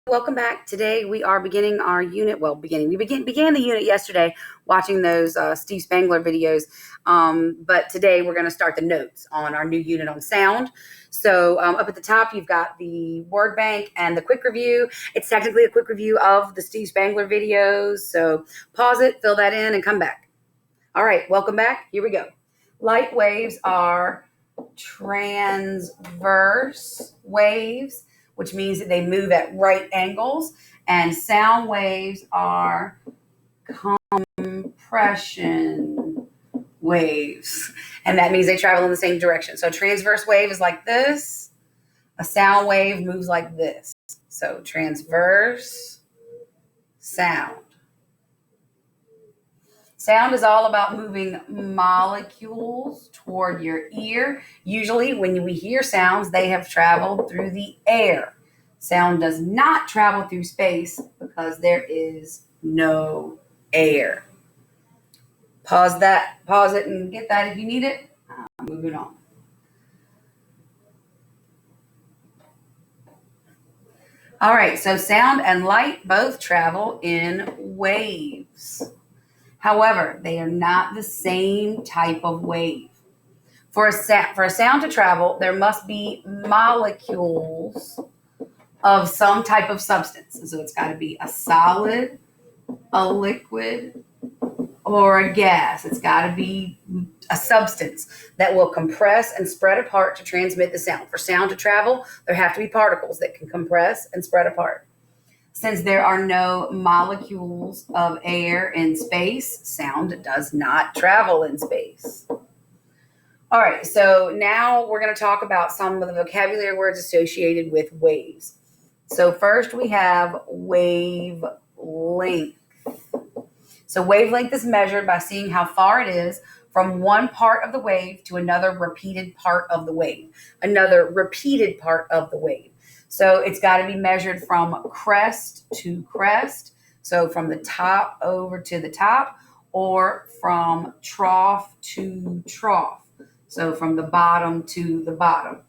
Welcome back. Today we are beginning our unit. We began the unit yesterday watching those Steve Spangler videos. But today we're going to start the notes on our new unit on sound. So up at the top, you've got the word bank and the quick review. It's technically a quick review of the Steve Spangler videos. So pause it, fill that in, and come back. All right, welcome back. Here we go. Light waves are transverse waves, which means that they move at right angles, and sound waves are compression waves, and that means they travel in the same direction. So a transverse wave is like this. A sound wave moves like this. So transverse sound. Sound is all about moving molecules toward your ear. Usually when we hear sounds, they have traveled through the air. Sound does not travel through space because there is no air. Pause it and get that if you need it. Moving on. All right, so sound and light both travel in waves. However, they are not the same type of wave. For a sound to travel, there must be molecules of some type of substance. So it's got to be a solid, a liquid, or a gas. It's got to be a substance that will compress and spread apart to transmit the sound. For sound to travel, there have to be particles that can compress and spread apart. Since there are no molecules of air in space, sound does not travel in space. All right, so now we're going to talk about some of the vocabulary words associated with waves. So first we have wavelength. So wavelength is measured by seeing how far it is from one part of the wave to another repeated part of the wave. So it's got to be measured from crest to crest. So from the top over to the top, or from trough to trough. So from the bottom to the bottom.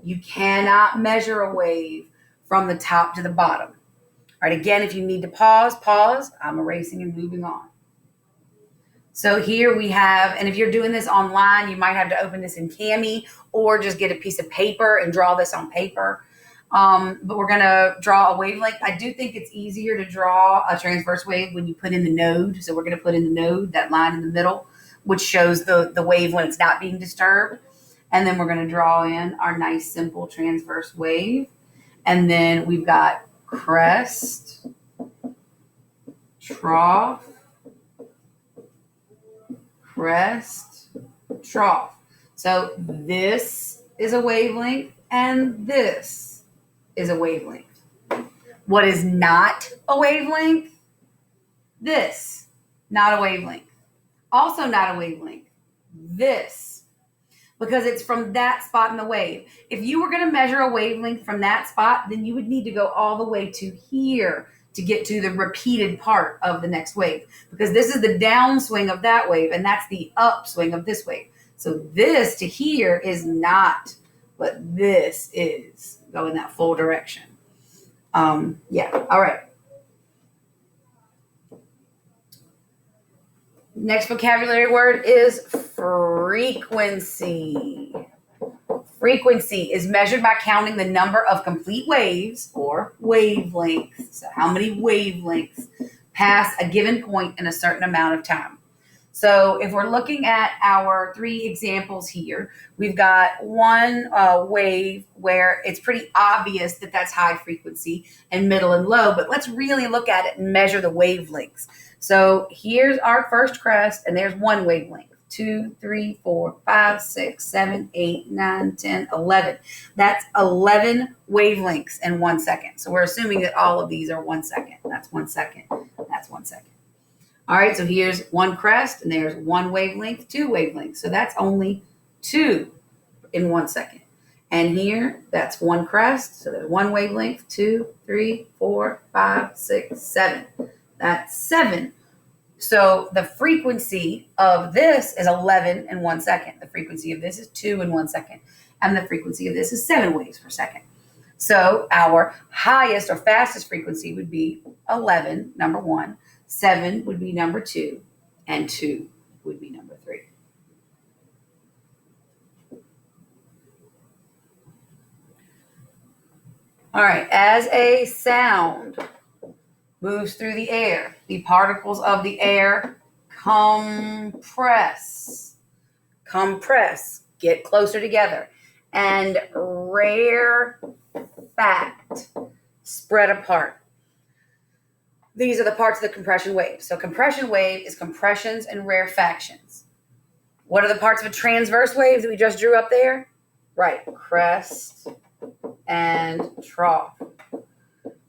You cannot measure a wave from the top to the bottom. All right, again, if you need to pause. I'm erasing and moving on. So here we have, and if you're doing this online, you might have to open this in Cami or just get a piece of paper and draw this on paper. But we're going to draw a wavelength. I do think it's easier to draw a transverse wave when you put in the node. So we're going to put in the node, that line in the middle, which shows the wave when it's not being disturbed. And then we're going to draw in our nice, simple transverse wave. And then we've got crest, trough, crest, trough. So this is a wavelength and this is a wavelength. What is not a wavelength? This, not a wavelength. Also not a wavelength. This, because it's from that spot in the wave. If you were going to measure a wavelength from that spot, then you would need to go all the way to here to get to the repeated part of the next wave, because this is the downswing of that wave and that's the upswing of this wave. So this to here is not, but this is going that full direction. All right. Next vocabulary word is frequency. Frequency is measured by counting the number of complete waves or wavelengths. So how many wavelengths pass a given point in a certain amount of time. So if we're looking at our three examples here, we've got one wave where it's pretty obvious that that's high frequency and middle and low, but let's really look at it and measure the wavelengths. So here's our first crest, and there's one wavelength. 2, 3, 4, 5, 6, 7, 8, 9, 10, 11. That's 11 wavelengths in 1 second. So we're assuming that all of these are 1 second. That's 1 second. That's 1 second. All right, so here's one crest, and there's one wavelength, two wavelengths. So that's only 2 in 1 second. And here, that's one crest. So there's one wavelength, 2, 3, 4, 5, 6, 7. That's 7. So the frequency of this is 11 in 1 second. The frequency of this is 2 in 1 second. And the frequency of this is 7 waves per second. So our highest or fastest frequency would be 11, number 1. 7 would be number 2. And 2 would be number 3. All right, as a sound moves through the air, the particles of the air compress, get closer together, and rarefact, spread apart. These are the parts of the compression wave. So compression wave is compressions and rarefactions. What are the parts of a transverse wave that we just drew up there? Right, crest and trough.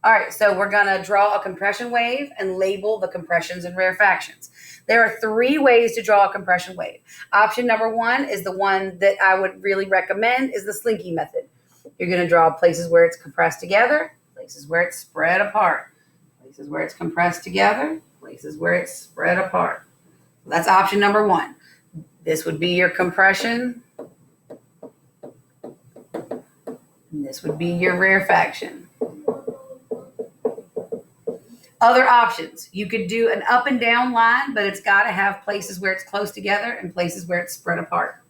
All right, so we're going to draw a compression wave and label the compressions and rarefactions. There are 3 ways to draw a compression wave. Option number 1 is the one that I would really recommend, is the slinky method. You're going to draw places where it's compressed together, places where it's spread apart, places where it's compressed together, places where it's spread apart. That's option number 1. This would be your compression, and this would be your rarefaction. Other options, you could do an up and down line, but it's got to have places where it's close together and places where it's spread apart.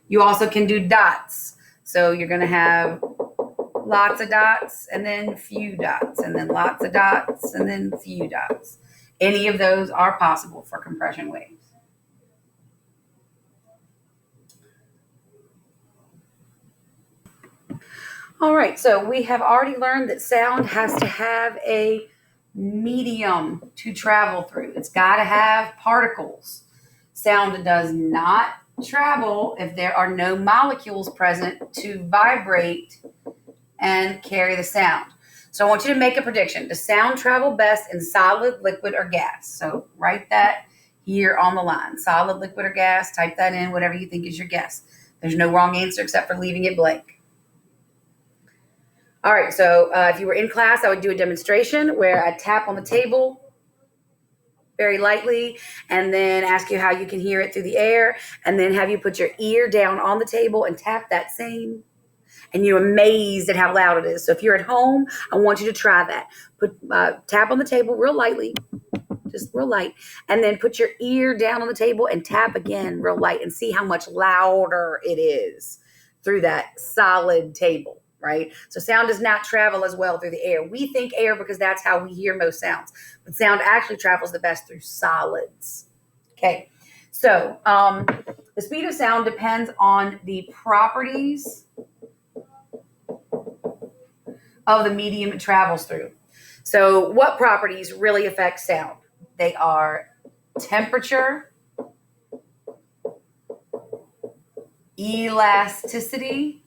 You also can do dots. So you're going to have lots of dots and then few dots and then lots of dots and then few dots. Any of those are possible for compression waves. All right, so we have already learned that sound has to have a medium to travel through. It's got to have particles. Sound does not travel if there are no molecules present to vibrate and carry the sound. So I want you to make a prediction. Does sound travel best in solid, liquid, or gas? So write that here on the line. Solid, liquid, or gas. Type that in, whatever you think is your guess. There's no wrong answer except for leaving it blank. All right, so if you were in class, I would do a demonstration where I tap on the table very lightly and then ask you how you can hear it through the air, and then have you put your ear down on the table and tap that same, and you're amazed at how loud it is. So if you're at home, I want you to try that. Tap on the table real lightly, just real light, and then put your ear down on the table and tap again real light and see how much louder it is through that solid table. Right? So sound does not travel as well through the air. We think air because that's how we hear most sounds, but sound actually travels the best through solids. Okay. So the speed of sound depends on the properties of the medium it travels through. So what properties really affect sound? They are temperature, elasticity,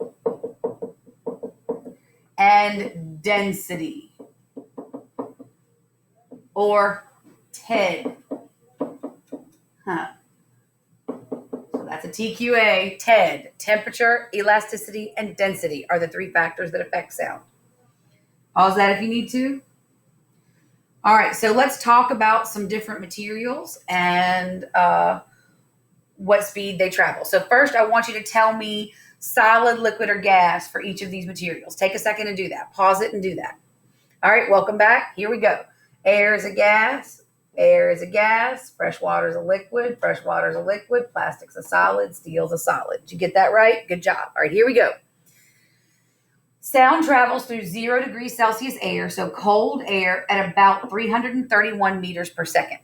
and density, or TED. So that's a TQA, TED. Temperature, elasticity, and density are the 3 factors that affect sound. Pause that if you need to. All right, so let's talk about some different materials and what speed they travel. So first, I want you to tell me solid, liquid, or gas for each of these materials. Take a second and do that. Pause it and do that. All right, welcome back. Here we go. Air is a gas. Air is a gas. Fresh water is a liquid. Fresh water is a liquid. Plastic's a solid. Steel's a solid. Did you get that right? Good job. All right, here we go. Sound travels through 0 degrees Celsius air, so cold air, at about 331 meters per second.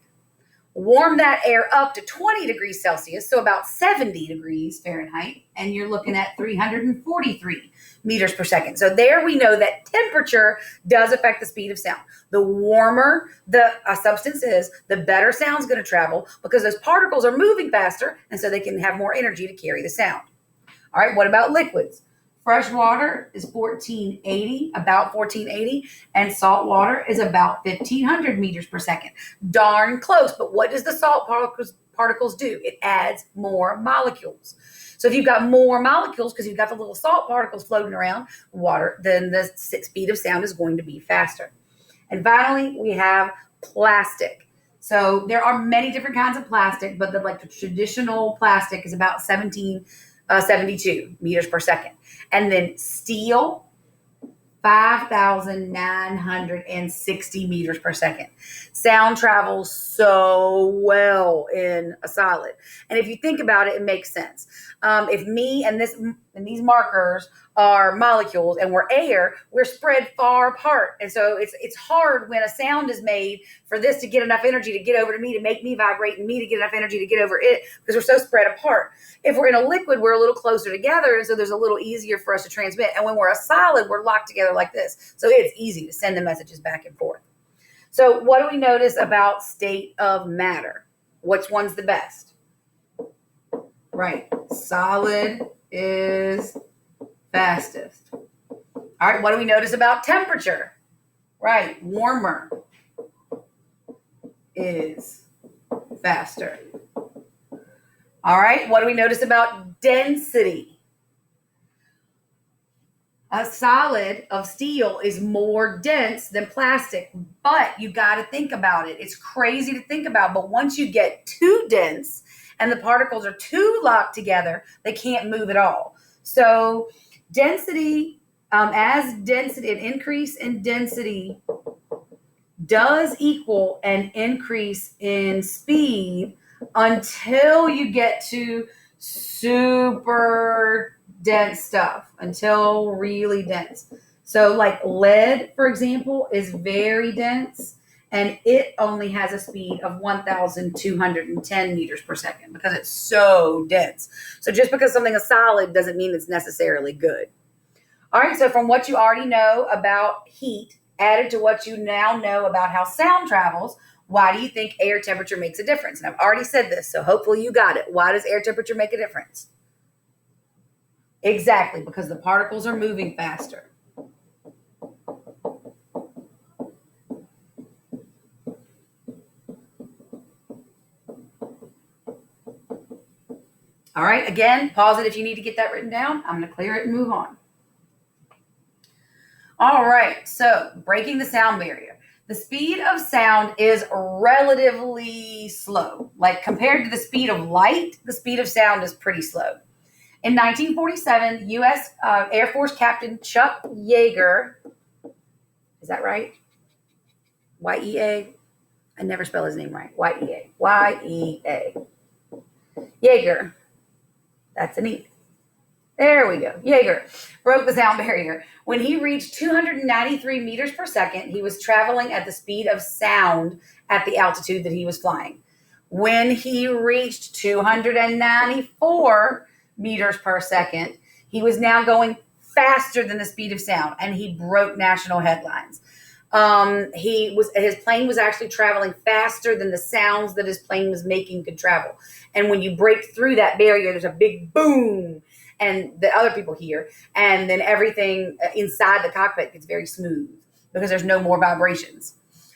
Warm that air up to 20 degrees Celsius, so about 70 degrees Fahrenheit, and you're looking at 343 meters per second. So there we know that temperature does affect the speed of sound. The warmer the substance is, the better sound's going to travel because those particles are moving faster, and so they can have more energy to carry the sound. All right, what about liquids? Fresh water is about 1480, and salt water is about 1500 meters per second. Darn close, but what does the salt particles do? It adds more molecules. So if you've got more molecules, because you've got the little salt particles floating around water, then the speed of sound is going to be faster. And finally, we have plastic. So there are many different kinds of plastic, but the traditional plastic is about 72 meters per second. And then steel 5,960 meters per second. Sound travels so well in a solid. And if you think about it, it makes sense. If me and these markers are molecules and we're air, we're spread far apart. And so it's hard when a sound is made for this to get enough energy to get over to me, to make me vibrate, and me to get enough energy to get over it, because we're so spread apart. If we're in a liquid, we're a little closer together, and so there's a little easier for us to transmit. And when we're a solid, we're locked together like this. So it's easy to send the messages back and forth. So what do we notice about state of matter? Which one's the best? Right. Solid is fastest. All right. What do we notice about temperature? Right. Warmer is faster. All right. What do we notice about density? A solid of steel is more dense than plastic, but you got to think about it. It's crazy to think about, but once you get too dense and the particles are too locked together, they can't move at all. So density, an increase in density does equal an increase in speed until you get to super dense stuff, until really dense. So like lead, for example, is very dense, and it only has a speed of 1,210 meters per second because it's so dense. So just because something is solid doesn't mean it's necessarily good. All right, so from what you already know about heat, added to what you now know about how sound travels, why do you think air temperature makes a difference? And I've already said this, so hopefully you got it. Why does air temperature make a difference? Exactly, because the particles are moving faster. All right, again, pause it if you need to get that written down. I'm going to clear it and move on. All right, so breaking the sound barrier. The speed of sound is relatively slow. Like compared to the speed of light, the speed of sound is pretty slow. In 1947, U.S. Air Force Captain Chuck Yeager, is that right? Y-E-A? I never spell his name right. Y-E-A. Y-E-A. Yeager. That's an E. There we go. Yeager broke the sound barrier. When he reached 293 meters per second, he was traveling at the speed of sound at the altitude that he was flying. When he reached 294 meters per second, he was now going faster than the speed of sound, and he broke national headlines. His plane was actually traveling faster than the sounds that his plane was making could travel. And when you break through that barrier, there's a big boom, and the other people hear, and then everything inside the cockpit gets very smooth because there's no more vibrations.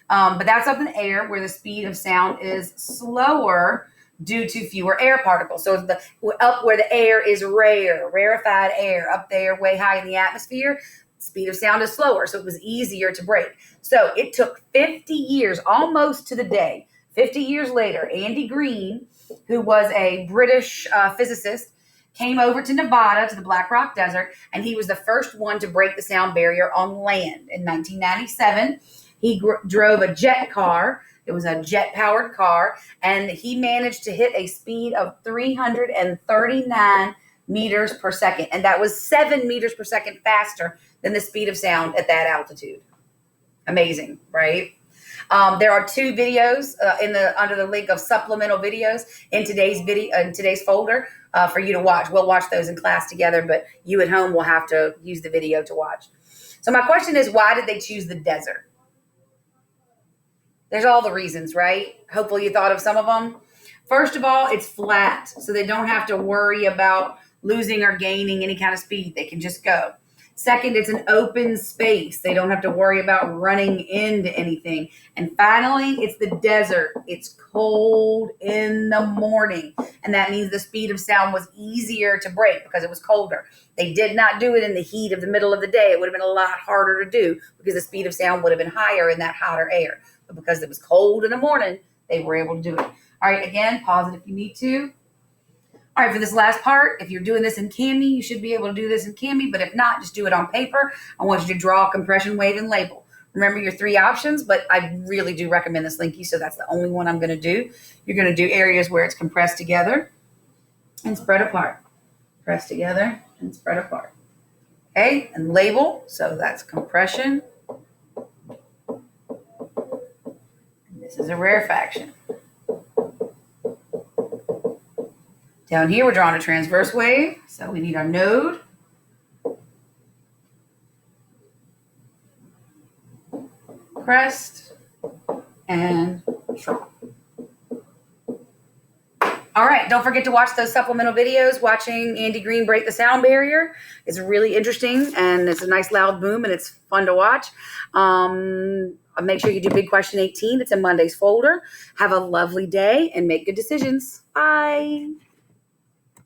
But that's up in the air where the speed of sound is slower due to fewer air particles. So up where the air is rarefied air, up there way high in the atmosphere, speed of sound is slower, so it was easier to break. So it took 50 years, almost to the day. 50 years later, Andy Green, who was a British physicist, came over to Nevada, to the Black Rock Desert, and he was the first one to break the sound barrier on land. In 1997, he drove a jet car. It was a jet-powered car, and he managed to hit a speed of 339 meters per second, and that was 7 meters per second faster than the speed of sound at that altitude. Amazing, right? There are 2 videos under the link of supplemental videos in today's folder for you to watch. We'll watch those in class together, but you at home will have to use the video to watch. So my question is, why did they choose the desert? There's all the reasons, right? Hopefully you thought of some of them. First of all, it's flat, so they don't have to worry about losing or gaining any kind of speed. They can just go. Second, it's an open space. They don't have to worry about running into anything. And finally, it's the desert. It's cold in the morning. And that means the speed of sound was easier to break because it was colder. They did not do it in the heat of the middle of the day. It would have been a lot harder to do because the speed of sound would have been higher in that hotter air. But because it was cold in the morning, they were able to do it. All right, again, pause it if you need to. All right, for this last part, if you're doing this in Candy, you should be able to do this in Candy, but if not, just do it on paper. I want you to draw a compression wave and label. Remember your 3 options, but I really do recommend this Linky, so that's the only one I'm going to do. You're going to do areas where it's compressed together and spread apart. Press together and spread apart. Okay, and label, so that's compression. And this is a rarefaction. Down here, we're drawing a transverse wave, so we need our node. Crest and trough. All right, don't forget to watch those supplemental videos. Watching Andy Green break the sound barrier is really interesting, and it's a nice loud boom, and it's fun to watch. Make sure you do Big Question 18. It's in Monday's folder. Have a lovely day and make good decisions. Bye.